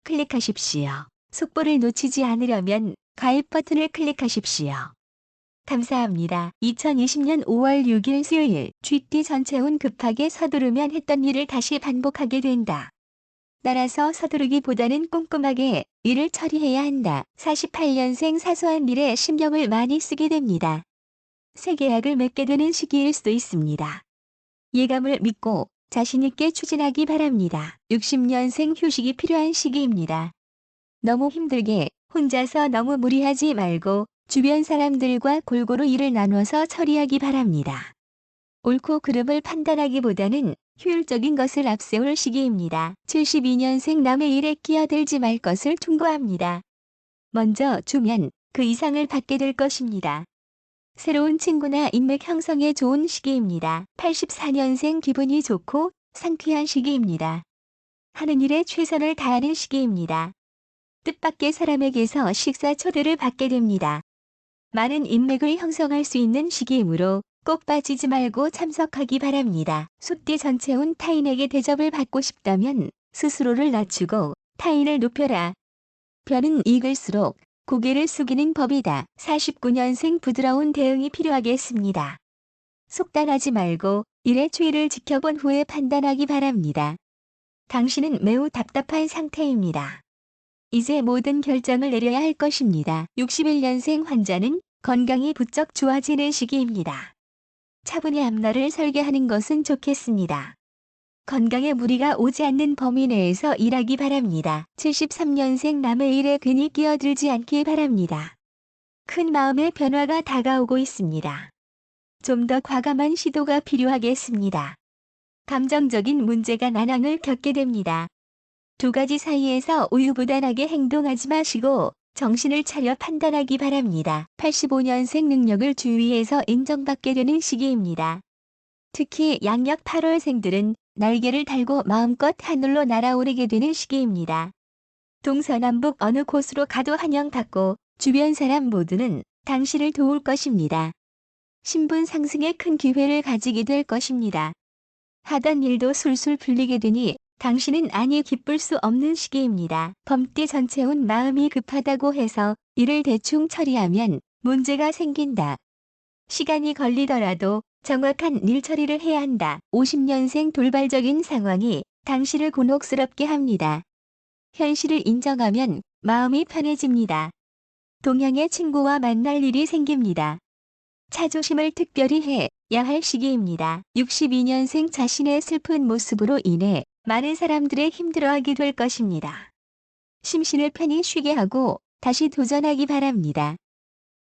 클릭하십시오. 속보를 놓치지 않으려면 가입 버튼을 클릭하십시오. 감사합니다. 2020년 5월 6일 수요일 GT 전체운 급하게 서두르면 했던 일을 다시 반복하게 된다. 따라서 서두르기보다는 꼼꼼하게 일을 처리해야 한다. 48년생 사소한 일에 신경을 많이 쓰게 됩니다. 새 계약을 맺게 되는 시기일 수도 있습니다. 예감을 믿고 자신있게 추진하기 바랍니다. 60년생 휴식이 필요한 시기입니다. 너무 힘들게 혼자서 너무 무리하지 말고 주변 사람들과 골고루 일을 나눠서 처리하기 바랍니다. 옳고 그름을 판단하기보다는 효율적인 것을 앞세울 시기입니다. 72년생 남의 일에 끼어들지 말 것을 충고합니다. 먼저 주면 그 이상을 받게 될 것입니다. 새로운 친구나 인맥 형성에 좋은 시기입니다. 84년생 기분이 좋고 상쾌한 시기입니다. 하는 일에 최선을 다하는 시기입니다. 뜻밖의 사람에게서 식사 초대를 받게 됩니다. 많은 인맥을 형성할 수 있는 시기이므로 꼭 빠지지 말고 참석하기 바랍니다. 소띠 전체운 타인에게 대접을 받고 싶다면 스스로를 낮추고 타인을 높여라. 별은 익을수록 고개를 숙이는 법이다. 49년생 부드러운 대응이 필요하겠습니다. 속단하지 말고 일의 추이를 지켜본 후에 판단하기 바랍니다. 당신은 매우 답답한 상태입니다. 이제 모든 결정을 내려야 할 것입니다. 61년생 환자는 건강이 부쩍 좋아지는 시기입니다. 차분히 앞날을 설계하는 것은 좋겠습니다. 건강에 무리가 오지 않는 범위 내에서 일하기 바랍니다. 73년생 남의 일에 괜히 끼어들지 않기 바랍니다. 큰 마음의 변화가 다가오고 있습니다. 좀 더 과감한 시도가 필요하겠습니다. 감정적인 문제가 난항을 겪게 됩니다. 두 가지 사이에서 우유부단하게 행동하지 마시고 정신을 차려 판단하기 바랍니다. 85년생 능력을 주위에서 인정받게 되는 시기입니다. 특히 양력 8월생들은 날개를 달고 마음껏 하늘로 날아오르게 되는 시기입니다. 동서남북 어느 곳으로 가도 환영받고 주변 사람 모두는 당신을 도울 것입니다. 신분 상승에 큰 기회를 가지게 될 것입니다. 하던 일도 술술 풀리게 되니 당신은 아니 기쁠 수 없는 시기입니다. 범띠 전체운 마음이 급하다고 해서 일을 대충 처리하면 문제가 생긴다. 시간이 걸리더라도 정확한 일 처리를 해야 한다. 50년생 돌발적인 상황이 당신을 곤혹스럽게 합니다. 현실을 인정하면 마음이 편해집니다. 동양의 친구와 만날 일이 생깁니다. 차조심을 특별히 해야 할 시기입니다. 62년생 자신의 슬픈 모습으로 인해 많은 사람들의 힘들어하게 될 것입니다. 심신을 편히 쉬게 하고 다시 도전하기 바랍니다.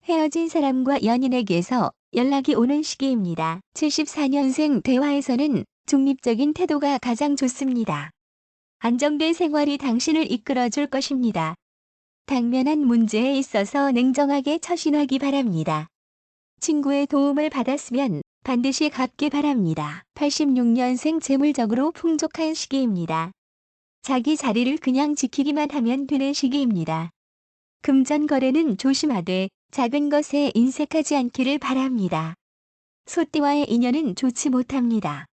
헤어진 사람과 연인에게서 연락이 오는 시기입니다. 74년생 대화에서는 중립적인 태도가 가장 좋습니다. 안정된 생활이 당신을 이끌어줄 것입니다. 당면한 문제에 있어서 냉정하게 처신하기 바랍니다. 친구의 도움을 받았으면 반드시 갚기 바랍니다. 86년생 재물적으로 풍족한 시기입니다. 자기 자리를 그냥 지키기만 하면 되는 시기입니다. 금전 거래는 조심하되 작은 것에 인색하지 않기를 바랍니다. 소띠와의 인연은 좋지 못합니다.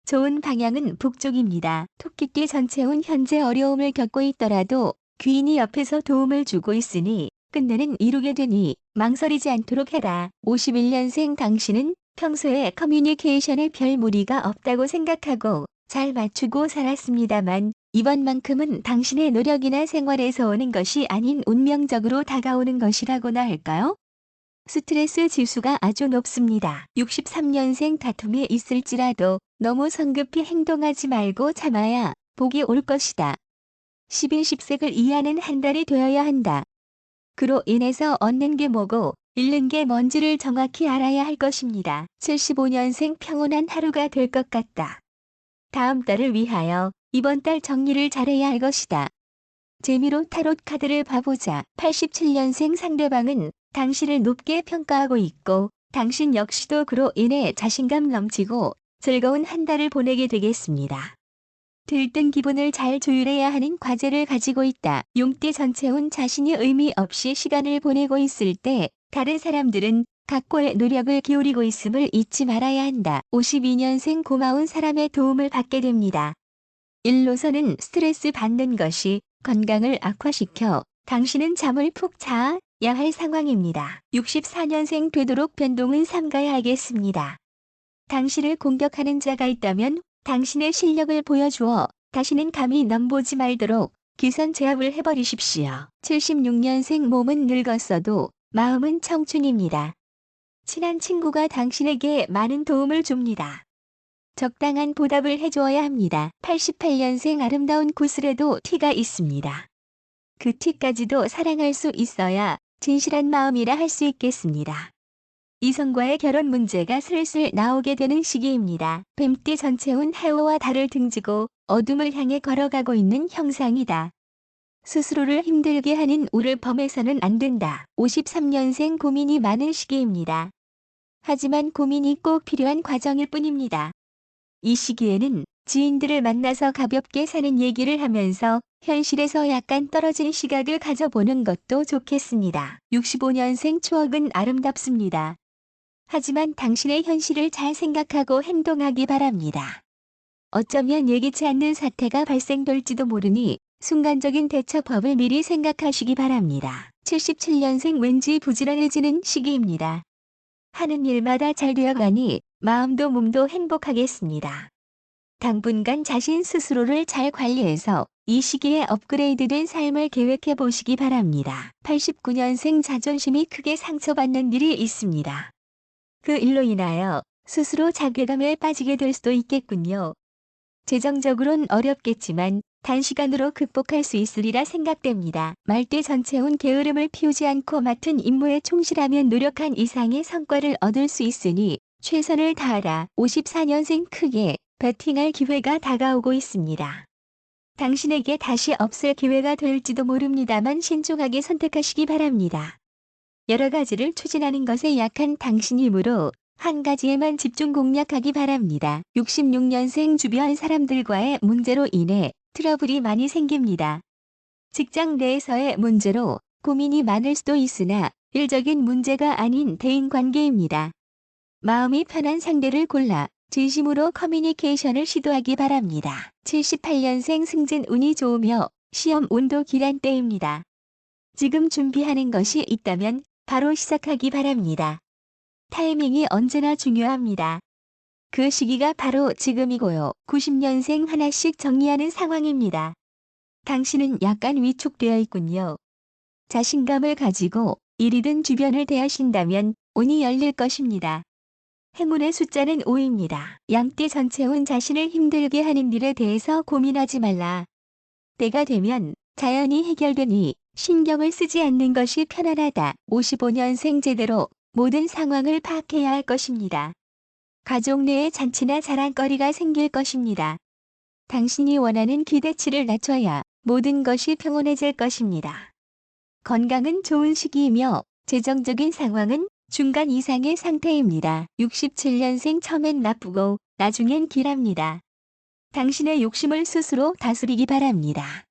좋은 방향은 북쪽입니다. 토끼띠 전체운 현재 어려움을 겪고 있더라도 귀인이 옆에서 도움을 주고 있으니 끝내는 이루게 되니 망설이지 않도록 해라. 51년생 당신은 평소에 커뮤니케이션에 별 무리가 없다고 생각하고 잘 맞추고 살았습니다만 이번만큼은 당신의 노력이나 생활에서 오는 것이 아닌 운명적으로 다가오는 것이라고나 할까요? 스트레스 지수가 아주 높습니다. 63년생 다툼이 있을지라도 너무 성급히 행동하지 말고 참아야 복이 올 것이다. 10인십색을 이해하는 한 달이 되어야 한다. 그로 인해서 얻는 게 뭐고 잃는 게 뭔지를 정확히 알아야 할 것입니다. 75년생 평온한 하루가 될 것 같다. 다음 달을 위하여 이번 달 정리를 잘해야 할 것이다. 재미로 타롯 카드를 봐보자. 87년생 상대방은 당신을 높게 평가하고 있고 당신 역시도 그로 인해 자신감 넘치고 즐거운 한 달을 보내게 되겠습니다. 들뜬 기분을 잘 조율해야 하는 과제를 가지고 있다. 용띠 전체운 자신이 의미 없이 시간을 보내고 있을 때 다른 사람들은 각고의 노력을 기울이고 있음을 잊지 말아야 한다. 52년생 고마운 사람의 도움을 받게 됩니다. 일로서는 스트레스 받는 것이 건강을 악화시켜 당신은 잠을 푹 자야 할 상황입니다. 64년생 되도록 변동은 삼가야 하겠습니다. 당신을 공격하는 자가 있다면 당신의 실력을 보여주어 다시는 감히 넘보지 말도록 기선 제압을 해버리십시오. 76년생 몸은 늙었어도 마음은 청춘입니다. 친한 친구가 당신에게 많은 도움을 줍니다. 적당한 보답을 해주어야 합니다. 88년생 아름다운 구슬에도 티가 있습니다. 그 티까지도 사랑할 수 있어야 진실한 마음이라 할 수 있겠습니다. 이성과의 결혼 문제가 슬슬 나오게 되는 시기입니다. 뱀띠 전체운 해오와 달을 등지고 어둠을 향해 걸어가고 있는 형상이다. 스스로를 힘들게 하는 우를 범해서는 안 된다. 53년생 고민이 많은 시기입니다. 하지만 고민이 꼭 필요한 과정일 뿐입니다. 이 시기에는 지인들을 만나서 가볍게 사는 얘기를 하면서 현실에서 약간 떨어진 시각을 가져보는 것도 좋겠습니다. 65년생 추억은 아름답습니다. 하지만 당신의 현실을 잘 생각하고 행동하기 바랍니다. 어쩌면 예기치 않는 사태가 발생될지도 모르니 순간적인 대처법을 미리 생각하시기 바랍니다. 77년생 왠지 부지런해지는 시기입니다. 하는 일마다 잘 되어가니 마음도 몸도 행복하겠습니다. 당분간 자신 스스로를 잘 관리해서 이 시기에 업그레이드된 삶을 계획해 보시기 바랍니다. 89년생 자존심이 크게 상처받는 일이 있습니다. 그 일로 인하여 스스로 자괴감에 빠지게 될 수도 있겠군요. 재정적으론 어렵겠지만 단시간으로 극복할 수 있으리라 생각됩니다. 말띠 전체운 게으름을 피우지 않고 맡은 임무에 충실하면 노력한 이상의 성과를 얻을 수 있으니 최선을 다하라. 54년생 크게 배팅할 기회가 다가오고 있습니다. 당신에게 다시 없을 기회가 될지도 모릅니다만 신중하게 선택하시기 바랍니다. 여러 가지를 추진하는 것에 약한 당신이므로 한 가지에만 집중 공략하기 바랍니다. 66년생 주변 사람들과의 문제로 인해 트러블이 많이 생깁니다. 직장 내에서의 문제로 고민이 많을 수도 있으나 일적인 문제가 아닌 대인관계입니다. 마음이 편한 상대를 골라 진심으로 커뮤니케이션을 시도하기 바랍니다. 78년생 승진 운이 좋으며 시험 운도 길한 때입니다. 지금 준비하는 것이 있다면 바로 시작하기 바랍니다. 타이밍이 언제나 중요합니다. 그 시기가 바로 지금이고요. 90년생 하나씩 정리하는 상황입니다. 당신은 약간 위축되어 있군요. 자신감을 가지고 일이든 주변을 대하신다면 운이 열릴 것입니다. 행운의 숫자는 5입니다. 양띠 전체운 자신을 힘들게 하는 일에 대해서 고민하지 말라. 때가 되면 자연히 해결되니 신경을 쓰지 않는 것이 편안하다. 55년생 제대로 모든 상황을 파악해야 할 것입니다. 가족 내에 잔치나 자랑거리가 생길 것입니다. 당신이 원하는 기대치를 낮춰야 모든 것이 평온해질 것입니다. 건강은 좋은 시기이며 재정적인 상황은 중간 이상의 상태입니다. 67년생 처음엔 나쁘고 나중엔 길합니다. 당신의 욕심을 스스로 다스리기 바랍니다.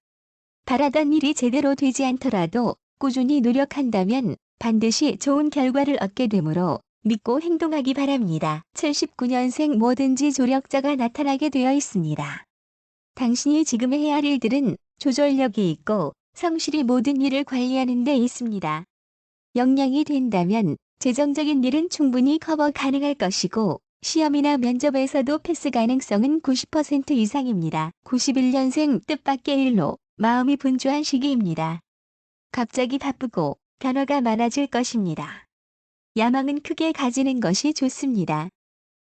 바라던 일이 제대로 되지 않더라도 꾸준히 노력한다면 반드시 좋은 결과를 얻게 되므로 믿고 행동하기 바랍니다. 79년생 뭐든지 조력자가 나타나게 되어 있습니다. 당신이 지금 해야 할 일들은 조절력이 있고 성실히 모든 일을 관리하는 데 있습니다. 역량이 된다면 재정적인 일은 충분히 커버 가능할 것이고 시험이나 면접에서도 패스 가능성은 90% 이상입니다. 91년생 뜻밖의 일로 마음이 분주한 시기입니다. 갑자기 바쁘고 변화가 많아질 것입니다. 야망은 크게 가지는 것이 좋습니다.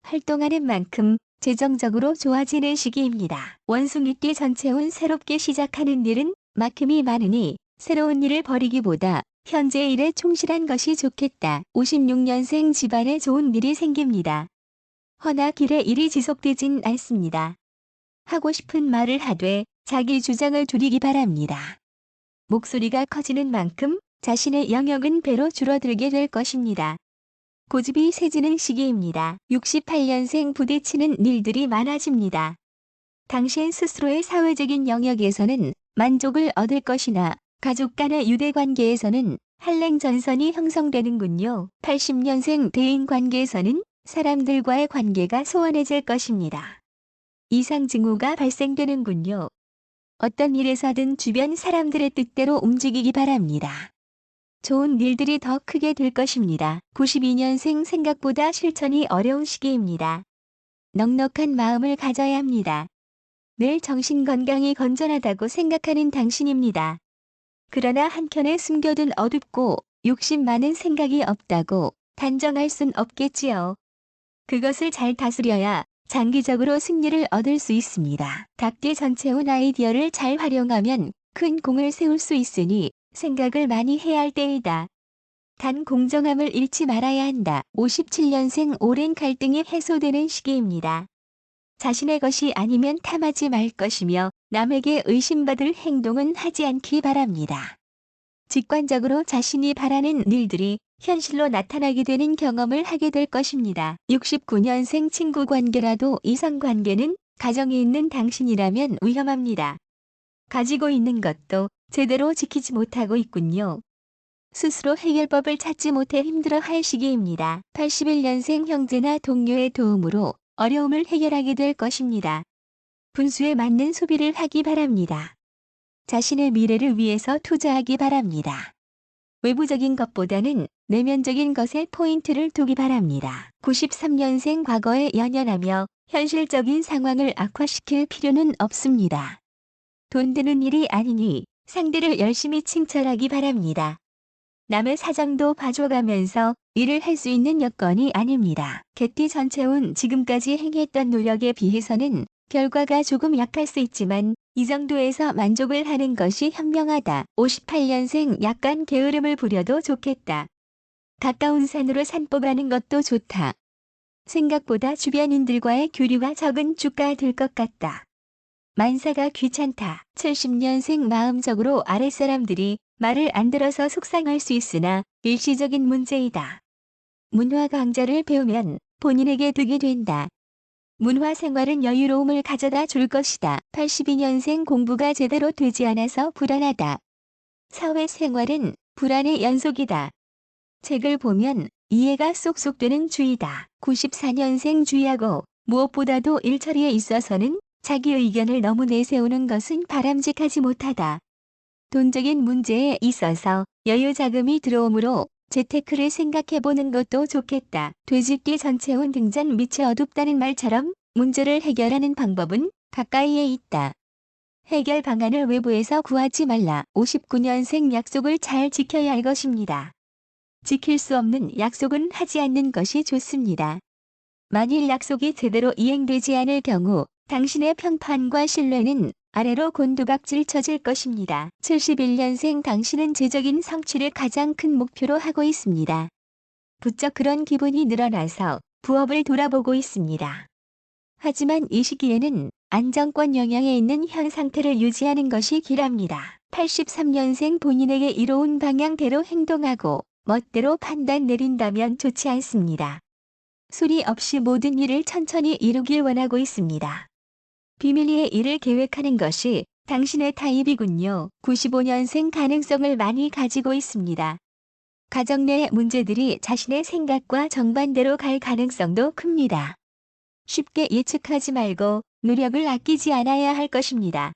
활동하는 만큼 재정적으로 좋아지는 시기입니다. 원숭이띠 전체운 새롭게 시작하는 일은 막힘이 많으니 새로운 일을 벌이기보다 현재 일에 충실한 것이 좋겠다. 56년생 집안에 좋은 일이 생깁니다. 허나 길에 일이 지속되진 않습니다. 하고 싶은 말을 하되 자기 주장을 줄이기 바랍니다. 목소리가 커지는 만큼 자신의 영역은 배로 줄어들게 될 것입니다. 고집이 세지는 시기입니다. 68년생 부딪히는 일들이 많아집니다. 당신 스스로의 사회적인 영역에서는 만족을 얻을 것이나 가족 간의 유대관계에서는 한랭전선이 형성되는군요. 80년생 대인관계에서는 사람들과의 관계가 소원해질 것입니다. 이상 징후가 발생되는군요. 어떤 일에서든 주변 사람들의 뜻대로 움직이기 바랍니다. 좋은 일들이 더 크게 될 것입니다. 92년생 생각보다 실천이 어려운 시기입니다. 넉넉한 마음을 가져야 합니다. 늘 정신 건강이 건전하다고 생각하는 당신입니다. 그러나 한켠에 숨겨둔 어둡고 욕심 많은 생각이 없다고 단정할 순 없겠지요. 그것을 잘 다스려야 장기적으로 승리를 얻을 수 있습니다. 닭띠 전체운 아이디어를 잘 활용하면 큰 공을 세울 수 있으니 생각을 많이 해야 할 때이다. 단 공정함을 잃지 말아야 한다. 57년생 오랜 갈등이 해소되는 시기입니다. 자신의 것이 아니면 탐하지 말 것이며 남에게 의심받을 행동은 하지 않기 바랍니다. 직관적으로 자신이 바라는 일들이 현실로 나타나게 되는 경험을 하게 될 것입니다. 69년생 친구 관계라도 이성 관계는 가정에 있는 당신이라면 위험합니다. 가지고 있는 것도 제대로 지키지 못하고 있군요. 스스로 해결법을 찾지 못해 힘들어할 시기입니다. 81년생 형제나 동료의 도움으로 어려움을 해결하게 될 것입니다. 분수에 맞는 소비를 하기 바랍니다. 자신의 미래를 위해서 투자하기 바랍니다. 외부적인 것보다는 내면적인 것에 포인트를 두기 바랍니다. 93년생 과거에 연연하며 현실적인 상황을 악화시킬 필요는 없습니다. 돈 되는 일이 아니니 상대를 열심히 칭찬하기 바랍니다. 남의 사정도 봐줘가면서 일을 할 수 있는 여건이 아닙니다. 개띠 전체운 지금까지 행했던 노력에 비해서는 결과가 조금 약할 수 있지만 이 정도에서 만족을 하는 것이 현명하다. 58년생 약간 게으름을 부려도 좋겠다. 가까운 산으로 산보 가는 것도 좋다. 생각보다 주변인들과의 교류가 적은 주가 될 것 같다. 만사가 귀찮다. 70년생 마음적으로 아랫사람들이 말을 안 들어서 속상할 수 있으나 일시적인 문제이다. 문화 강좌를 배우면 본인에게 득이 된다. 문화 생활은 여유로움을 가져다 줄 것이다. 82년생 공부가 제대로 되지 않아서 불안하다. 사회생활은 불안의 연속이다. 책을 보면 이해가 쏙쏙 되는 주의다. 94년생 주의하고 무엇보다도 일처리에 있어서는 자기 의견을 너무 내세우는 것은 바람직하지 못하다. 돈적인 문제에 있어서 여유 자금이 들어오므로 재테크를 생각해보는 것도 좋겠다. 돼지띠 전체운 등잔 밑이 어둡다는 말처럼 문제를 해결하는 방법은 가까이에 있다. 해결 방안을 외부에서 구하지 말라. 59년생 약속을 잘 지켜야 할 것입니다. 지킬 수 없는 약속은 하지 않는 것이 좋습니다. 만일 약속이 제대로 이행되지 않을 경우 당신의 평판과 신뢰는 아래로 곤두박질 쳐질 것입니다. 71년생 당신은 재적인 성취를 가장 큰 목표로 하고 있습니다. 부쩍 그런 기분이 늘어나서 부업을 돌아보고 있습니다. 하지만 이 시기에는 안정권 영향에 있는 현 상태를 유지하는 것이 길합니다. 83년생 본인에게 이로운 방향대로 행동하고 멋대로 판단 내린다면 좋지 않습니다. 소리 없이 모든 일을 천천히 이루길 원하고 있습니다. 비밀리에 일을 계획하는 것이 당신의 타입이군요. 95년생 가능성을 많이 가지고 있습니다. 가정 내 문제들이 자신의 생각과 정반대로 갈 가능성도 큽니다. 쉽게 예측하지 말고 노력을 아끼지 않아야 할 것입니다.